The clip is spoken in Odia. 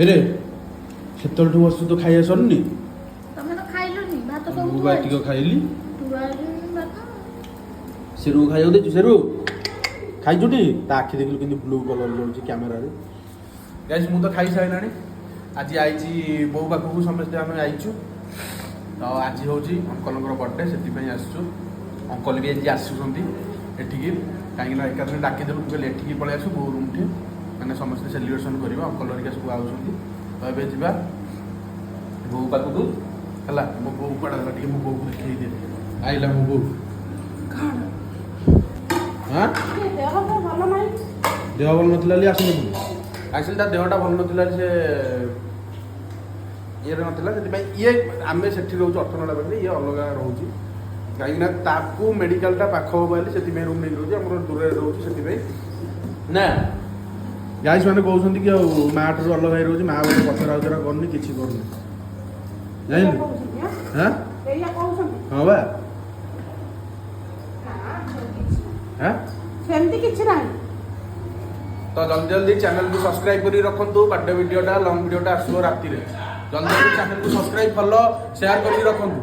ହେରେ ସେତେବେଳଠୁ ବସୁ ତ ଖାଇବା ସରିନି। ତମେ ତ ଖାଇଲନି ଭାତ ସବୁ ମୁଁ ବା ଟିକେ ଖାଇଲି। ଭାତ ସେରୁ ଖାଇବାକୁ ଦେଇଛୁ ସେରୁ ଖାଇଛୁଟି ତା ଆଖି ଦେଖିଲୁ କିନ୍ତୁ ବ୍ଲୁ କଲର ରହୁଛି କ୍ୟାମେରାରେ। ଗାଇସ୍ ମୁଁ ତ ଖାଇସାରିଲାଣି। ଆଜି ଆଇଛି ବୋଉ ପାଖକୁ ସମସ୍ତେ ଆମେ ଆଇଛୁ। ତ ଆଜି ହେଉଛି ଅଙ୍କଲଙ୍କର ବର୍ଥଡେ ସେଥିପାଇଁ ଆସିଛୁ। ଅଙ୍କଲ ବି ଆଜି ଆସୁଛନ୍ତି ଏଠିକି କାହିଁକିନା ଏକାଥରେ ଡାକିଦେଲୁ କହିଲେ ଏଠିକି ପଳେଇ ଆସୁ ବୋଉ ରୁମ୍ଠି ମାନେ ସମସ୍ତେ ସେଲିବ୍ରେସନ୍ କରିବା ଅଙ୍କଲ ହେରିକା ସବୁ ଆଉଛନ୍ତି। ତ ଏବେ ଯିବା ବୋଉ ପାଖକୁ ହେଲା। ମୋ ବୋଉ କୁଆଡ଼େ ଗଲା ଟିକେ ମୋ ବୋଉକୁ ଦେଖେଇ ଦିଏ। ଆଇଲା ମୋ ବୋଉ। ହଁ ଦେହ ଭଲ ନଥିଲା ବୋଲି ଆସିନଥିଲି। ଆକ୍ଚୁଆଲି ତା ଦେହଟା ଭଲ ନଥିଲା ସେ ଇଏରେ ନଥିଲା ସେଥିପାଇଁ ଇଏ ଆମେ ସେଠି ରହୁଛୁ ଅଠରନଳା ପାଖରେ ଇଏ ଅଲଗା ରହୁଛି କାହିଁକିନା ତାକୁ ମେଡ଼ିକାଲଟା ପାଖ ହେବ ବୋଲି ସେଥିପାଇଁ ରୁମ୍ ନେଇକି ରହୁଛି ଆମର ଦୂରରେ ରହୁଛି ସେଥିପାଇଁ ନା। ଗାଇସ୍ ମାନେ କହୁଛନ୍ତି କି ଆଉ ମା ଠାରୁ ଅଲଗା ହେଇ ରହୁଛି ମା ବୋଧେ ପଚରା ଉଚରା କରୁନି କିଛି କରୁନି ଜାଣିଲୁ। ହଁ ହଁ ବା ସେମିତି କିଛି ନାହିଁ। ତ ଜଲ୍ଦି ଜଲ୍ଦି ଚ୍ୟାନେଲକୁ ସବସ୍କ୍ରାଇବ୍ କରି ରଖନ୍ତୁ। ବାର୍ଥଡେ ଭିଡ଼ିଓଟା ଲଙ୍ଗ୍ ଭିଡ଼ିଓଟା ଆସିବ ରାତିରେ। ଜଲ୍ଦି ଜଲ୍ଦି ଚ୍ୟାନେଲକୁ ସବସ୍କ୍ରାଇବ୍ ଫଲୋ ସେୟାର କରିକି ରଖନ୍ତୁ।